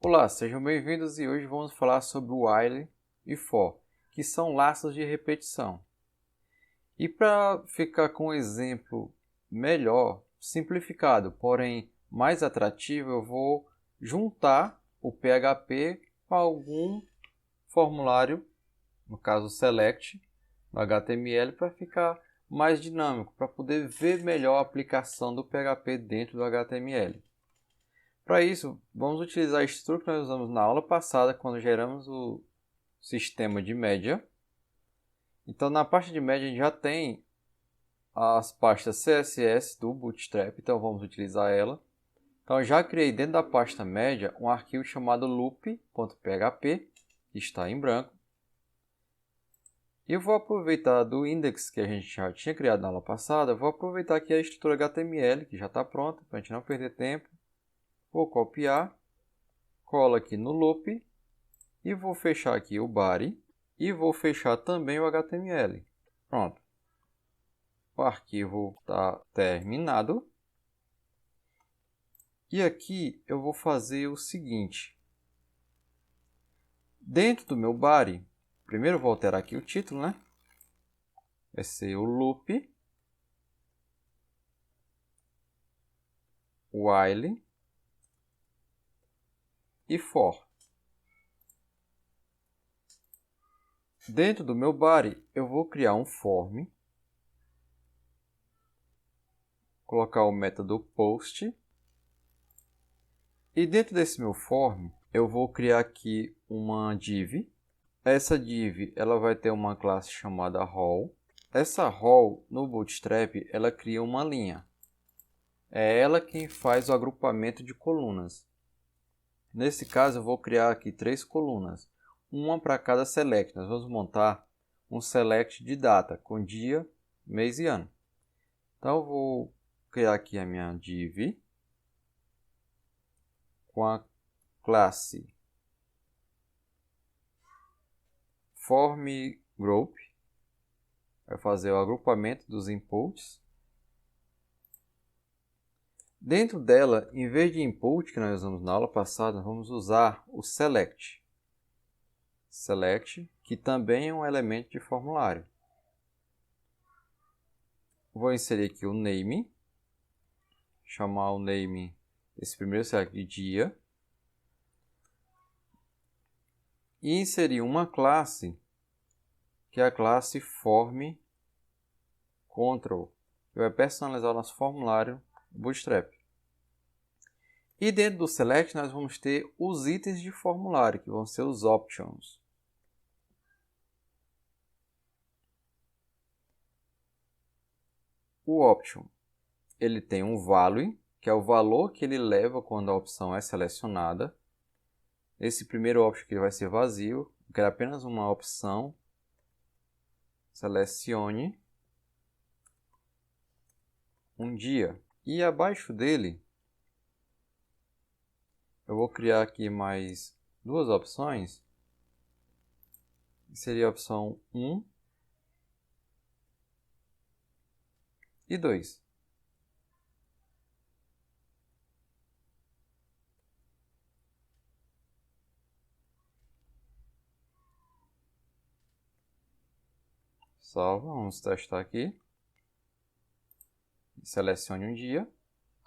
Olá, sejam bem-vindos e hoje vamos falar sobre o while e for, que são laços de repetição. E para ficar com um exemplo melhor, simplificado, porém mais atrativo, eu vou juntar o PHP com algum formulário, no caso select, no HTML, para ficar mais dinâmico, para poder ver melhor a aplicação do PHP dentro do HTML. Para isso, vamos utilizar a estrutura que nós usamos na aula passada, quando geramos o sistema de média. Então, na pasta de média, a gente já tem as pastas CSS do Bootstrap, então vamos utilizar ela. Então, eu já criei dentro da pasta média um arquivo chamado loop.php, que está em branco. E eu vou aproveitar do index que a gente já tinha criado na aula passada, vou aproveitar aqui a estrutura HTML, que já está pronta, para a gente não perder tempo. Vou copiar, colo aqui no loop e vou fechar aqui o body e vou fechar também o HTML. Pronto. O arquivo está terminado. E aqui eu vou fazer o seguinte. Dentro do meu body, primeiro eu vou alterar aqui o título, né? Vai ser o loop, while e for. Dentro do meu body, eu vou criar um form, colocar o método post, e dentro desse meu form, eu vou criar aqui uma div. Essa div ela vai ter uma classe chamada role. Essa role, no Bootstrap, ela cria uma linha. É ela quem faz o agrupamento de colunas. Nesse caso, eu vou criar aqui 3 colunas, uma para cada select. Nós vamos montar um select de data, com dia, mês e ano. Então, eu vou criar aqui a minha div com a classe form group. Vai fazer o agrupamento dos inputs. Dentro dela, em vez de input, que nós usamos na aula passada, vamos usar o select. Select, que também é um elemento de formulário. Vou inserir aqui o name. Chamar o name desse primeiro select de dia. E inserir uma classe, que é a classe form control, que vai personalizar o nosso formulário Bootstrap. E dentro do select nós vamos ter os itens de formulário, que vão ser os options. O option, ele tem um value, que é o valor que ele leva quando a opção é selecionada. Esse primeiro option aqui vai ser vazio, eu quero apenas uma opção. Selecione um dia. E abaixo dele, eu vou criar aqui mais 2 opções. Seria a opção 1 e 2. Salva, vamos testar aqui. Selecione um dia,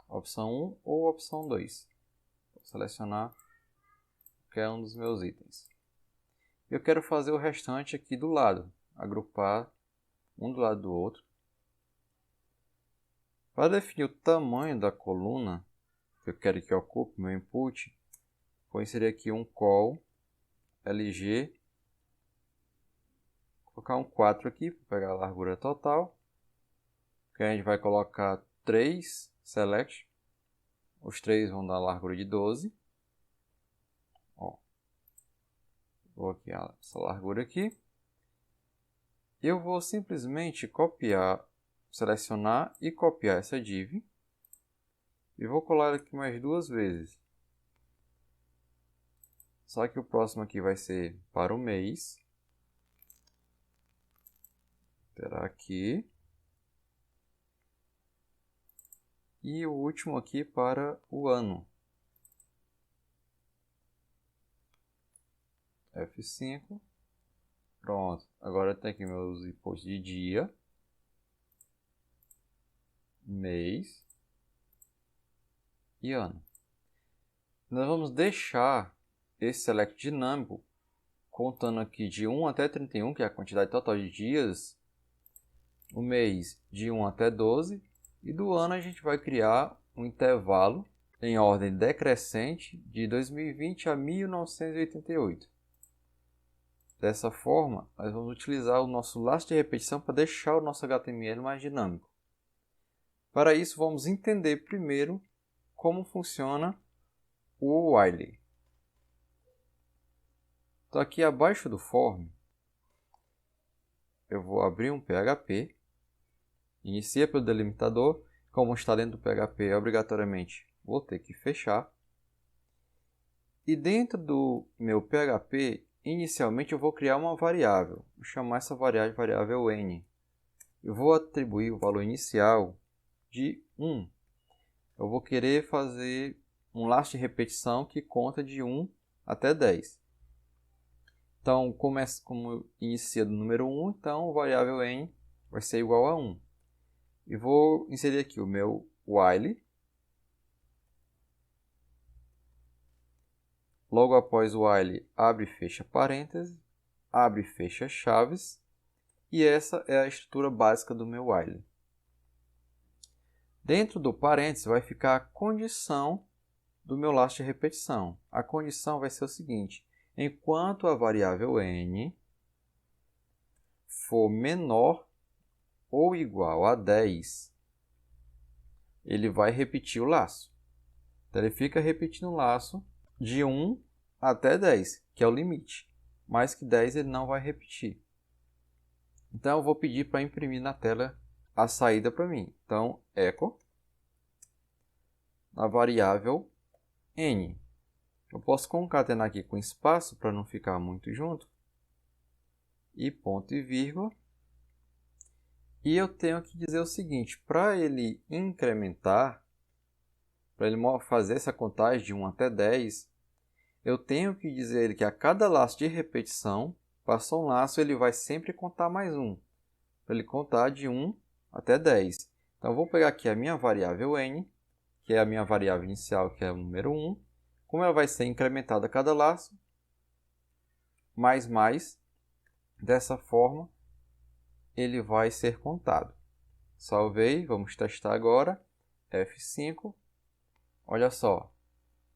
opção 1 ou opção 2. Vou selecionar qualquer um dos meus itens. Eu quero fazer o restante aqui do lado, agrupar um do lado do outro. Para definir o tamanho da coluna que eu quero que ocupe meu input, vou inserir aqui um call lg, colocar um 4 aqui para pegar a largura total, que a gente vai colocar 3 select, os 3 vão dar a largura de 12. Ó, vou aqui essa largura aqui. Eu vou simplesmente copiar, selecionar e copiar essa div. E vou colar aqui mais 2 vezes. Só que o próximo aqui vai ser para o mês. Terá aqui. E o último aqui para o ano. F5. Pronto. Agora tem aqui meus inputs de dia, mês e ano. Nós vamos deixar esse select dinâmico contando aqui de 1 até 31, que é a quantidade total de dias, o mês de 1 até 12, e do ano a gente vai criar um intervalo em ordem decrescente de 2020 a 1988. Dessa forma, nós vamos utilizar o nosso laço de repetição para deixar o nosso HTML mais dinâmico. Para isso, vamos entender primeiro como funciona o while. Então, aqui abaixo do form, eu vou abrir um PHP, inicia pelo delimitador, como está dentro do PHP, obrigatoriamente vou ter que fechar. E dentro do meu PHP, inicialmente eu vou criar uma variável, vou chamar essa variável n. Eu vou atribuir o valor inicial de 1. Eu vou querer fazer um laço de repetição que conta de 1 até 10. Então, como inicia do número 1, então o variável n vai ser igual a 1. E vou inserir aqui o meu while. Logo após o while, abre e fecha parênteses, abre e fecha chaves. E essa é a estrutura básica do meu while. Dentro do parênteses vai ficar a condição do meu laço de repetição. A condição vai ser o seguinte: enquanto a variável n for menor ou igual a 10, ele vai repetir o laço. Então, ele fica repetindo o laço de 1 até 10, que é o limite. Mais que 10 ele não vai repetir. Então, eu vou pedir para imprimir na tela a saída para mim. Então, echo na variável n. Eu posso concatenar aqui com espaço para não ficar muito junto. E ponto e vírgula. E eu tenho que dizer o seguinte: para ele incrementar, para ele fazer essa contagem de 1 até 10, eu tenho que dizer ele que a cada laço de repetição, passou um laço, ele vai sempre contar mais um. Para ele contar de 1 até 10. Então, eu vou pegar aqui a minha variável n, que é a minha variável inicial, que é o número 1. Como ela vai ser incrementada a cada laço, mais, dessa forma, ele vai ser contado. Salvei, vamos testar agora. F5. Olha só,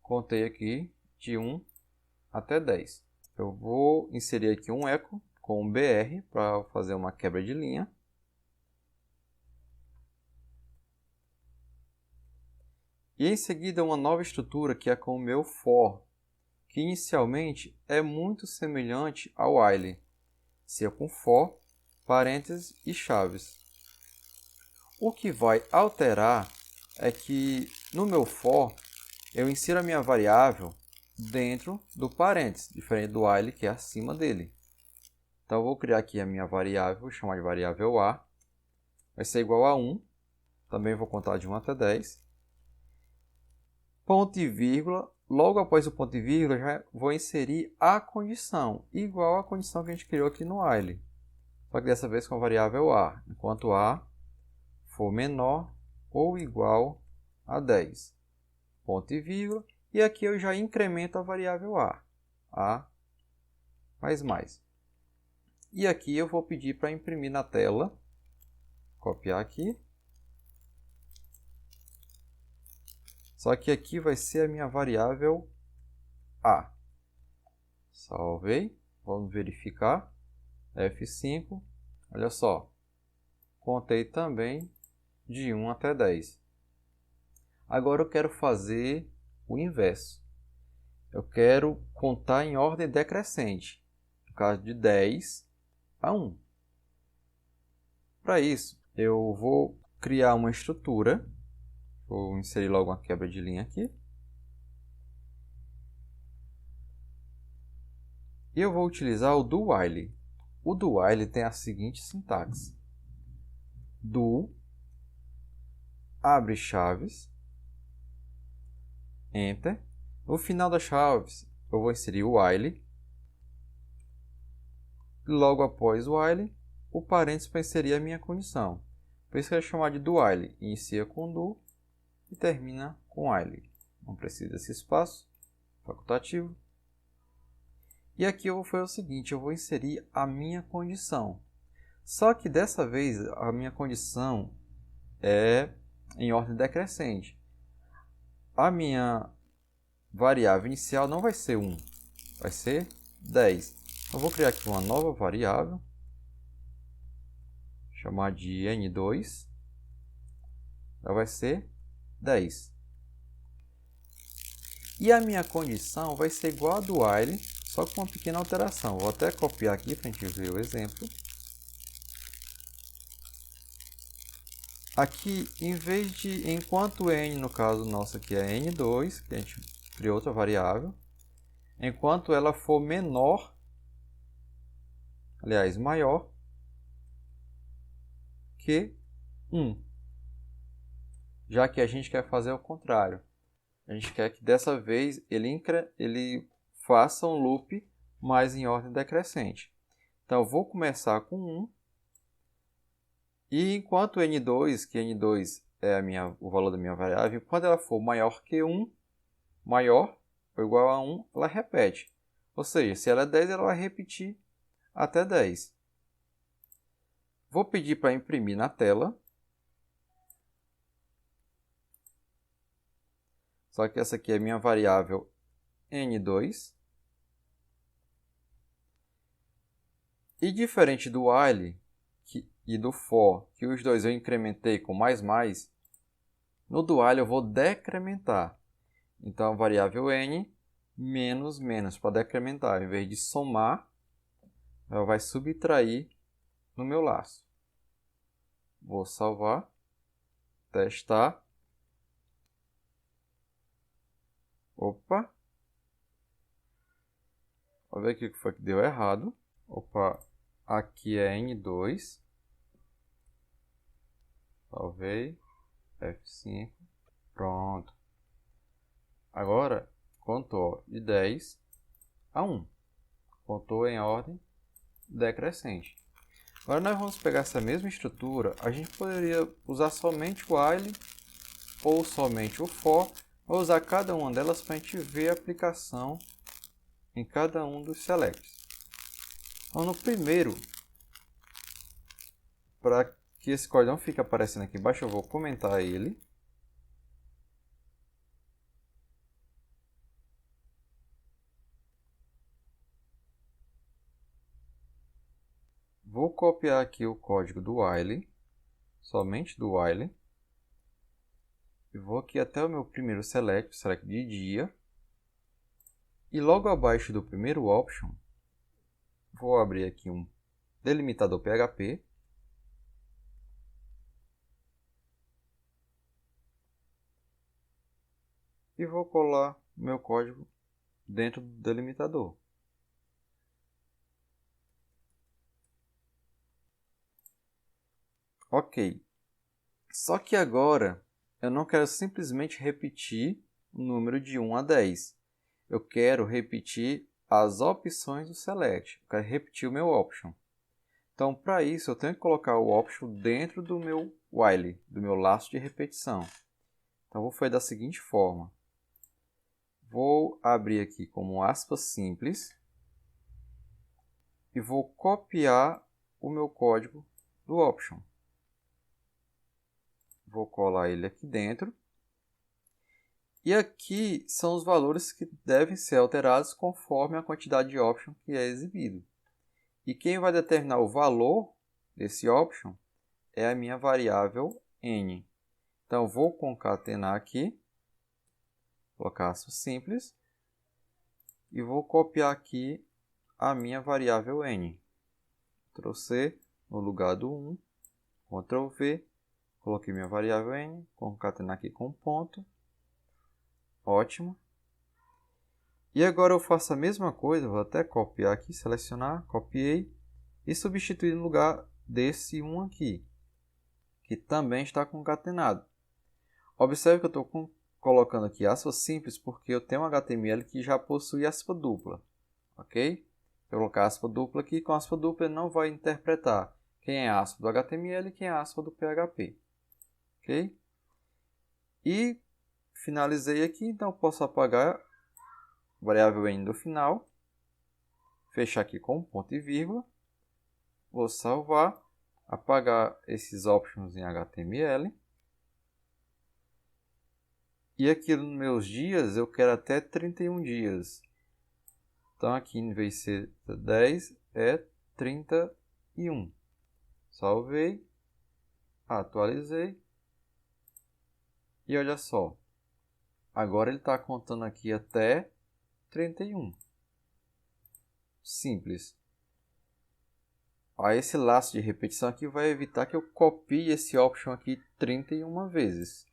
contei aqui de 1 até 10. Eu vou inserir aqui um echo com um BR para fazer uma quebra de linha. E em seguida uma nova estrutura que é com o meu for, que inicialmente é muito semelhante ao while, se é com for, parênteses e chaves. O que vai alterar é que no meu for eu insiro a minha variável dentro do parênteses, diferente do while que é acima dele. Então eu vou criar aqui a minha variável, vou chamar de variável a, vai ser igual a 1, também vou contar de 1 até 10. Ponto e vírgula, logo após o ponto e vírgula já vou inserir a condição, igual à condição que a gente criou aqui no while. Só que dessa vez com a variável a, enquanto a for menor ou igual a 10. Ponto e vírgula, e aqui eu já incremento a variável a mais. E aqui eu vou pedir para imprimir na tela, copiar aqui. Só que aqui vai ser a minha variável a. Salvei, vamos verificar. F5, olha só, contei também de 1 até 10. Agora eu quero fazer o inverso. Eu quero contar em ordem decrescente, no caso de 10 a 1. Para isso, eu vou criar uma estrutura, vou inserir logo uma quebra de linha aqui. E eu vou utilizar o do while. O do while tem a seguinte sintaxe: do, abre chaves, enter. No final das chaves, eu vou inserir o while. Logo após o while, o parênteses para inserir a minha condição. Por isso que é chamado de do while. Inicia com do e termina com while. Não precisa desse espaço facultativo. E aqui eu vou fazer o seguinte, eu vou inserir a minha condição. Só que dessa vez a minha condição é em ordem decrescente. A minha variável inicial não vai ser 1, vai ser 10. Eu vou criar aqui uma nova variável, chamar de n2, ela vai ser 10. E a minha condição vai ser igual a do while, só com uma pequena alteração. Vou até copiar aqui para a gente ver o exemplo. Aqui, em vez de, enquanto n, no caso nosso aqui é n2, que a gente criou outra variável, enquanto ela for menor, aliás, maior que 1. Já que a gente quer fazer o contrário. A gente quer que dessa vez ele faça um loop, mas em ordem decrescente. Então, eu vou começar com 1. E enquanto n2, que n2 é o valor da minha variável, quando ela for maior que 1, maior ou igual a 1, ela repete. Ou seja, se ela é 10, ela vai repetir até 10. Vou pedir para imprimir na tela. Só que essa aqui é a minha variável n2. E diferente do while e do for, que os dois eu incrementei com mais, no do while eu vou decrementar. Então, a variável n, menos, para decrementar. Em vez de somar, ela vai subtrair no meu laço. Vou salvar, testar. Opa! Vou ver o que foi que deu errado. Opa, aqui é n2. Salvei. F5. Pronto. Agora, contou de 10 a 1. Contou em ordem decrescente. Agora nós vamos pegar essa mesma estrutura. A gente poderia usar somente o while ou somente o for. Vou usar cada uma delas para a gente ver a aplicação em cada um dos selects. Então, no primeiro, para que esse código não fique aparecendo aqui embaixo, eu vou comentar ele. Vou copiar aqui o código do while, somente do while. E vou aqui até o meu primeiro select de dia. E logo abaixo do primeiro option, vou abrir aqui um delimitador PHP. E vou colar o meu código dentro do delimitador. Ok. Só que agora eu não quero simplesmente repetir o número de 1 a 10. Eu quero repetir as opções do select. Eu quero repetir o meu option. Então, para isso, eu tenho que colocar o option dentro do meu while, do meu laço de repetição. Então, eu vou fazer da seguinte forma. Vou abrir aqui como aspas simples e vou copiar o meu código do option. Vou colar ele aqui dentro. E aqui são os valores que devem ser alterados conforme a quantidade de option que é exibido. E quem vai determinar o valor desse option é a minha variável n. Então, vou concatenar aqui, colocar aspas simples, e vou copiar aqui a minha variável n. Ctrl+C no lugar do 1, Ctrl+V, coloquei minha variável n, concatenar aqui com ponto. Ótimo. E agora eu faço a mesma coisa, vou até copiar aqui, selecionar, copiei e substituir no lugar desse 1 aqui, que também está concatenado. Observe que eu estou colocando aqui aspas simples porque eu tenho um HTML que já possui aspa dupla, ok? colocar aspa dupla aqui. Com aspa dupla ele não vai interpretar quem é aspa do HTML e quem é aspa do PHP. Ok? E finalizei aqui, então eu posso apagar a variável n do final. Fechar aqui com um ponto e vírgula. Vou salvar. Apagar esses options em HTML. E aqui nos meus dias eu quero até 31 dias. Então aqui em vez de ser 10 é 31. Salvei. Atualizei. E olha só. Agora ele está contando aqui até 31. Simples. Esse laço de repetição aqui vai evitar que eu copie esse option aqui 31 vezes.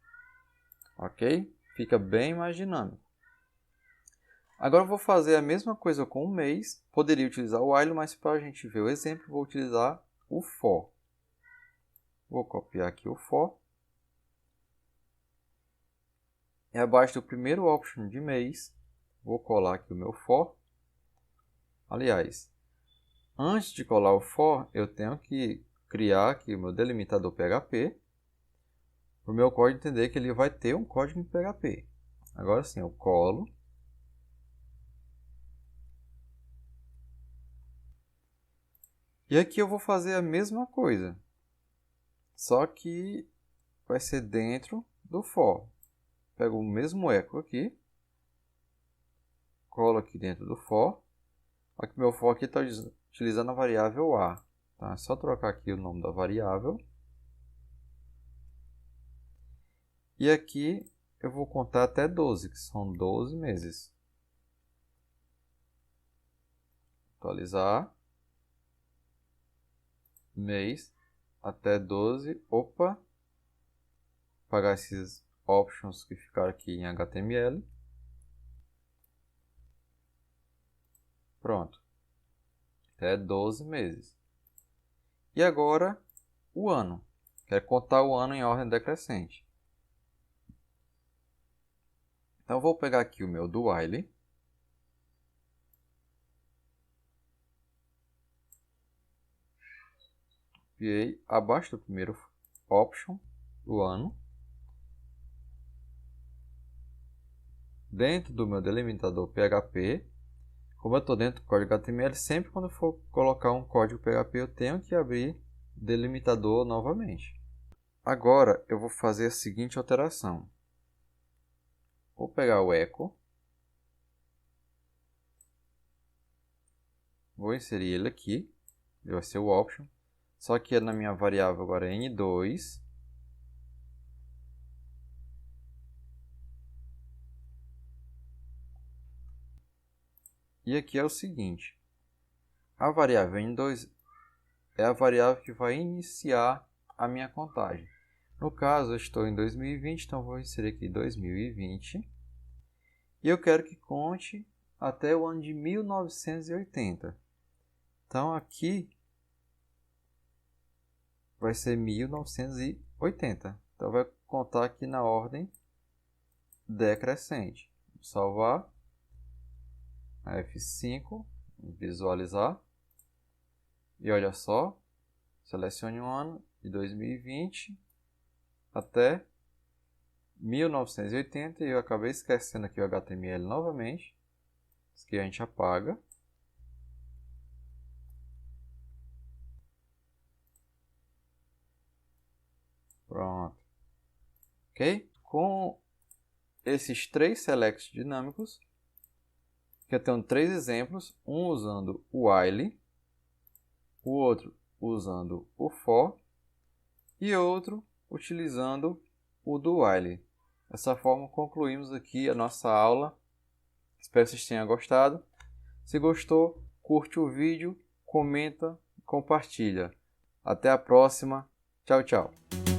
Ok? Fica bem mais dinâmico. Agora eu vou fazer a mesma coisa com o mês. Poderia utilizar o while, mas para a gente ver o exemplo, vou utilizar o for. Vou copiar aqui o for. E abaixo do primeiro option de mês, vou colar aqui o meu for. Aliás, antes de colar o for, eu tenho que criar aqui o meu delimitador PHP. Para o meu código entender que ele vai ter um código em PHP. Agora sim, eu colo. E aqui eu vou fazer a mesma coisa. Só que vai ser dentro do for. Pego o mesmo echo aqui. Colo aqui dentro do for. Aqui meu for aqui está utilizando a variável a. Tá? É só trocar aqui o nome da variável. E aqui eu vou contar até 12, que são 12 meses. Atualizar. Mês até 12. Opa! Apagar esses options que ficaram aqui em HTML. Pronto. Até 12 meses. E agora o ano. Quero contar o ano em ordem decrescente. Então eu vou pegar aqui o meu do while. Copiei abaixo do primeiro option do ano. Dentro do meu delimitador PHP. Como eu estou dentro do código HTML, sempre quando eu for colocar um código PHP, eu tenho que abrir delimitador novamente. Agora eu vou fazer a seguinte alteração. Vou pegar o echo. Vou inserir ele aqui. Ele vai ser o option. Só que na minha variável agora é n2. E aqui é o seguinte. A variável n2 é a variável que vai iniciar a minha contagem. No caso, eu estou em 2020, então vou inserir aqui 2020. E eu quero que conte até o ano de 1980. Então aqui vai ser 1980. Então vai contar aqui na ordem decrescente. Vou salvar. F5, visualizar. E olha só, selecione um ano de 2020 até 1980 e eu acabei esquecendo aqui o HTML novamente. Isso aqui a gente apaga. Pronto. Ok? Com esses três selects dinâmicos, que eu tenho três exemplos, um usando o while, o outro usando o for e outro utilizando o do while. Dessa forma concluímos aqui a nossa aula. Espero que vocês tenham gostado. Se gostou, curte o vídeo, comenta, compartilha. Até a próxima. Tchau, tchau.